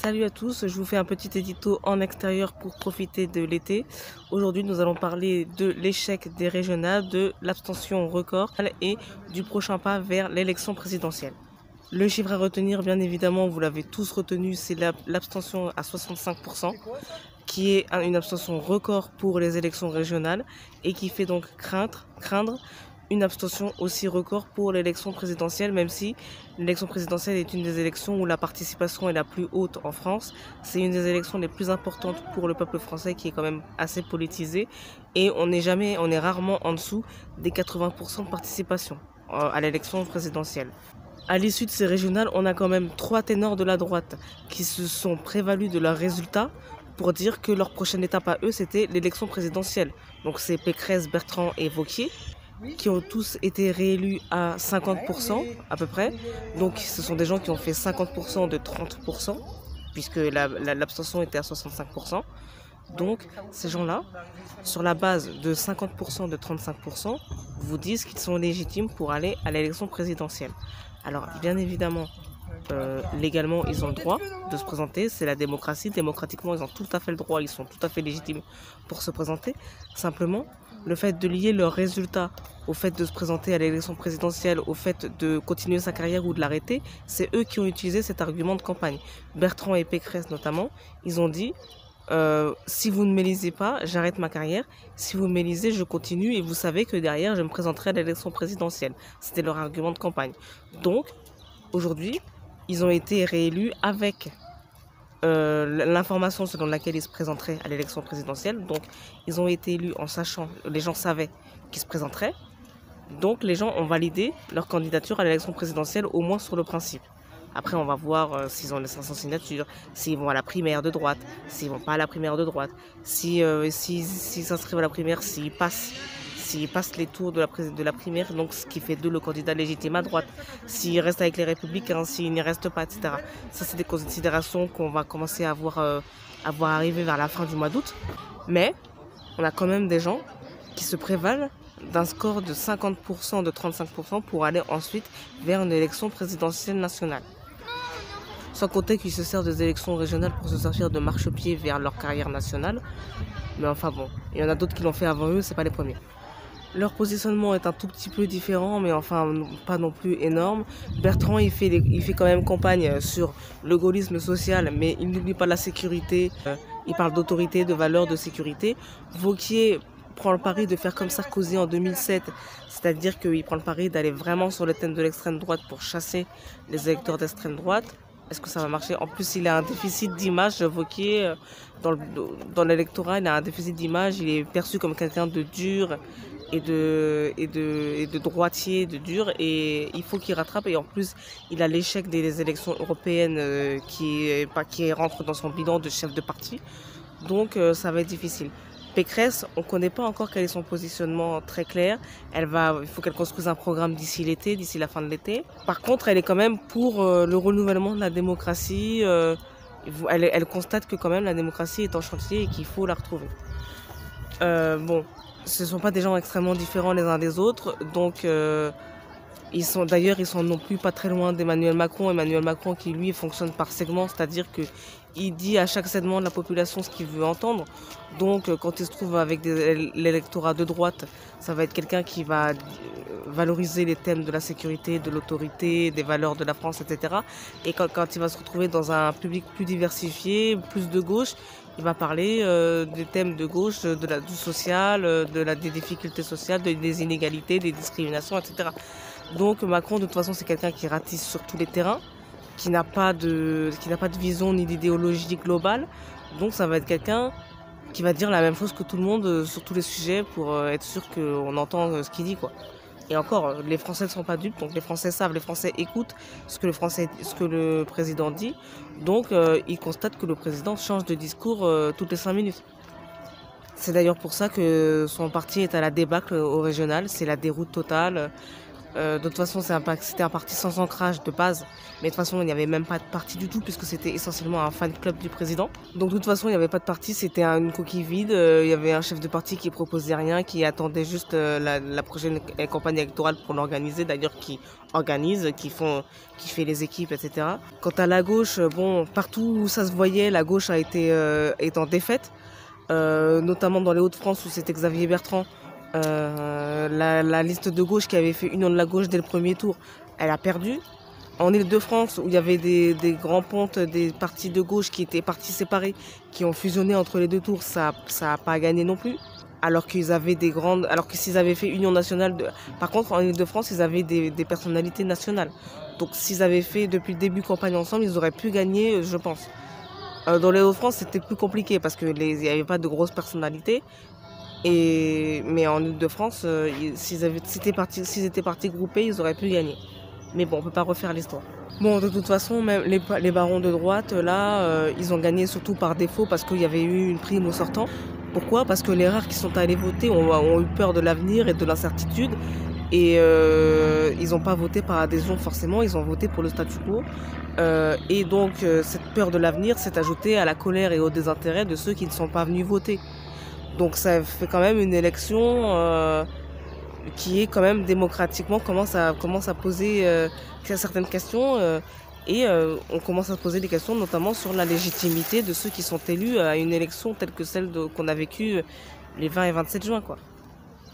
Salut à tous, je vous fais un petit édito en extérieur pour profiter de l'été. Aujourd'hui, nous allons parler de l'échec des régionales, de l'abstention record et du prochain pas vers l'élection présidentielle. Le chiffre à retenir, bien évidemment, vous l'avez tous retenu, c'est l'abstention à 65%, qui est une abstention record pour les élections régionales et qui fait donc craindre une abstention aussi record pour l'élection présidentielle, même si l'élection présidentielle est une des élections où la participation est la plus haute en France. C'est une des élections les plus importantes pour le peuple français qui est quand même assez politisé et on est rarement en dessous des 80% de participation à l'élection présidentielle. À l'issue de ces régionales, on a quand même 3 ténors de la droite qui se sont prévalus de leurs résultats pour dire que leur prochaine étape à eux, c'était l'élection présidentielle. Donc c'est Pécresse, Bertrand et Wauquiez, qui ont tous été réélus à 50% à peu près. Donc ce sont des gens qui ont fait 50% de 30%, puisque l'abstention était à 65%. Donc ces gens-là, sur la base de 50% de 35%, vous disent qu'ils sont légitimes pour aller à l'élection présidentielle. Alors bien évidemment, légalement, ils ont le droit de se présenter, c'est la démocratie. Démocratiquement, ils ont tout à fait le droit, ils sont tout à fait légitimes pour se présenter. Simplement, le fait de lier leurs résultats au fait de se présenter à l'élection présidentielle, au fait de continuer sa carrière ou de l'arrêter, c'est eux qui ont utilisé cet argument de campagne. Bertrand et Pécresse notamment, ils ont dit si vous ne m'élisez pas, j'arrête ma carrière. Si vous m'élisez, je continue et vous savez que derrière, je me présenterai à l'élection présidentielle. C'était leur argument de campagne. Donc, aujourd'hui, ils ont été réélus avec l'information selon laquelle ils se présenteraient à l'élection présidentielle. Donc, ils ont été élus en sachant, les gens savaient qu'ils se présenteraient. Donc, les gens ont validé leur candidature à l'élection présidentielle, au moins sur le principe. Après, on va voir s'ils ont les 500 signatures, s'ils vont à la primaire de droite, s'ils vont pas à la primaire de droite, s'ils s'inscrivent à la primaire, s'ils passent les tours de la primaire, donc ce qui fait d'eux le candidat légitime à droite, s'ils restent avec les Républicains, s'ils n'y restent pas, etc. Ça, c'est des considérations qu'on va commencer à voir arriver vers la fin du mois d'août. Mais on a quand même des gens qui se prévalent d'un score de 50%, de 35% pour aller ensuite vers une élection présidentielle nationale. Sans compter qu'ils se servent des élections régionales pour se servir de marchepied vers leur carrière nationale. Mais enfin bon, il y en a d'autres qui l'ont fait avant eux, c'est pas les premiers. Leur positionnement est un tout petit peu différent, mais enfin pas non plus énorme. Bertrand, il fait quand même campagne sur le gaullisme social, mais il n'oublie pas la sécurité. Il parle d'autorité, de valeurs, de sécurité. Wauquiez prend le pari de faire comme Sarkozy en 2007, c'est-à-dire qu'il prend le pari d'aller vraiment sur le thème de l'extrême droite pour chasser les électeurs d'extrême droite. Est-ce que ça va marcher? En plus, il a un déficit d'image. Wauquiez, dans l'électorat, il a un déficit d'image. Il est perçu comme quelqu'un de dur et de droitier, de dur. Et il faut qu'il rattrape. Et en plus, il a l'échec des élections européennes qui rentre dans son bilan de chef de parti. Donc, ça va être difficile. Pécresse, on ne connaît pas encore quel est son positionnement très clair. Il faut qu'elle construise un programme d'ici l'été, d'ici la fin de l'été. Par contre, elle est quand même pour le renouvellement de la démocratie. Elle constate que quand même la démocratie est en chantier et qu'il faut la retrouver. Bon, ce ne sont pas des gens extrêmement différents les uns des autres. Donc, ils sont non plus pas très loin d'Emmanuel Macron. Emmanuel Macron qui, lui, fonctionne par segment, c'est-à-dire qu'il dit à chaque segment de la population ce qu'il veut entendre. Donc, quand il se trouve avec l'électorat de droite, ça va être quelqu'un qui va valoriser les thèmes de la sécurité, de l'autorité, des valeurs de la France, etc. Et quand il va se retrouver dans un public plus diversifié, plus de gauche, il va parler des thèmes de gauche, du social, des difficultés sociales, des inégalités, des discriminations, etc. Donc Macron, de toute façon, c'est quelqu'un qui ratisse sur tous les terrains, qui n'a pas de vision ni d'idéologie globale. Donc ça va être quelqu'un qui va dire la même chose que tout le monde sur tous les sujets pour être sûr qu'on entend ce qu'il dit, quoi. Et encore, les Français ne sont pas dupes, donc les Français savent, les Français écoutent ce que le président dit. Donc ils constatent que le président change de discours toutes les 5 minutes. C'est d'ailleurs pour ça que son parti est à la débâcle au régional, c'est la déroute totale. De toute façon, c'était un parti sans ancrage de base. Mais de toute façon, il n'y avait même pas de parti du tout, puisque c'était essentiellement un fan club du président. Donc de toute façon, il n'y avait pas de parti, c'était une coquille vide. Il y avait un chef de parti qui proposait rien, qui attendait juste la prochaine campagne électorale pour l'organiser. D'ailleurs, qui organise, qui fait les équipes, etc. Quant à la gauche, bon, partout où ça se voyait, la gauche est en défaite. Notamment dans les Hauts-de-France où c'était Xavier Bertrand. La liste de gauche qui avait fait Union de la gauche dès le premier tour, elle a perdu. En Île-de-France, où il y avait des grands pontes, des partis de gauche qui étaient partis séparés, qui ont fusionné entre les deux tours, ça a pas gagné non plus. Alors que s'ils avaient fait Union nationale, par contre en Île-de-France, ils avaient des personnalités nationales. Donc s'ils avaient fait depuis le début campagne ensemble, ils auraient pu gagner, je pense. Dans les Hauts-de-France, c'était plus compliqué parce qu'il n'y avait pas de grosses personnalités. Mais en Île-de-France, s'ils étaient partis groupés, ils auraient pu gagner. Mais bon, on peut pas refaire l'histoire. Bon, de toute façon, même les barons de droite, là, ils ont gagné surtout par défaut parce qu'il y avait eu une prime au sortant. Pourquoi? Parce que les rares qui sont allés voter ont eu peur de l'avenir et de l'incertitude. Et ils n'ont pas voté par adhésion forcément, ils ont voté pour le statu quo. Et donc, cette peur de l'avenir s'est ajoutée à la colère et au désintérêt de ceux qui ne sont pas venus voter. Donc ça fait quand même une élection qui est quand même démocratiquement commence à poser certaines questions et on commence à se poser des questions notamment sur la légitimité de ceux qui sont élus à une élection telle que celle qu'on a vécue les 20 et 27 juin, quoi.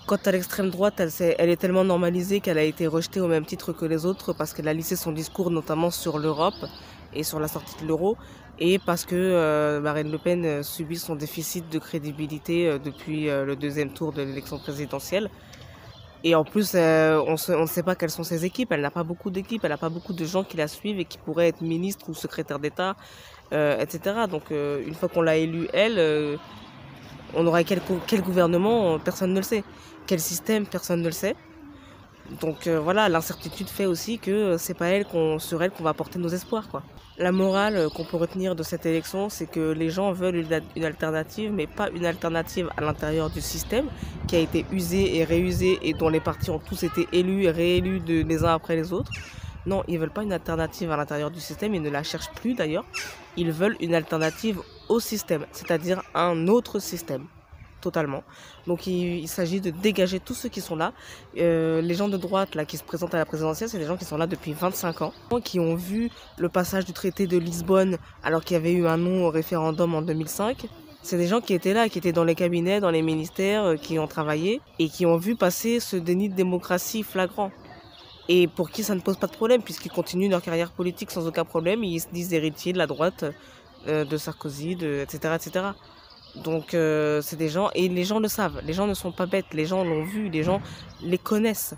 Quant à l'extrême droite, elle est tellement normalisée qu'elle a été rejetée au même titre que les autres parce qu'elle a lissé son discours notamment sur l'Europe et sur la sortie de l'euro et parce que Marine Le Pen subit son déficit de crédibilité depuis le deuxième tour de l'élection présidentielle. Et en plus, on ne sait pas quelles sont ses équipes. Elle n'a pas beaucoup d'équipes, elle n'a pas beaucoup de gens qui la suivent et qui pourraient être ministres ou secrétaires d'État, etc. Donc une fois qu'on l'a élue, elle, on aura quel gouvernement, personne ne le sait. Quel système, personne ne le sait. Donc voilà, l'incertitude fait aussi que c'est pas sur elle qu'on va porter nos espoirs, quoi. La morale qu'on peut retenir de cette élection, c'est que les gens veulent une alternative, mais pas une alternative à l'intérieur du système qui a été usé et réusé et dont les partis ont tous été élus et réélus les uns après les autres. Non, ils veulent pas une alternative à l'intérieur du système, ils ne la cherchent plus d'ailleurs. Ils veulent une alternative au système, c'est-à-dire un autre système. Totalement. Donc il s'agit de dégager tous ceux qui sont là. Les gens de droite là, qui se présentent à la présidentielle, c'est des gens qui sont là depuis 25 ans, qui ont vu le passage du traité de Lisbonne alors qu'il y avait eu un non au référendum en 2005. C'est des gens qui étaient là, qui étaient dans les cabinets, dans les ministères, qui ont travaillé et qui ont vu passer ce déni de démocratie flagrant. Et pour qui ça ne pose pas de problème, puisqu'ils continuent leur carrière politique sans aucun problème, ils se disent héritiers de la droite, de Sarkozy, etc., etc. Donc c'est des gens, et les gens le savent, les gens ne sont pas bêtes, les gens l'ont vu, les gens les connaissent.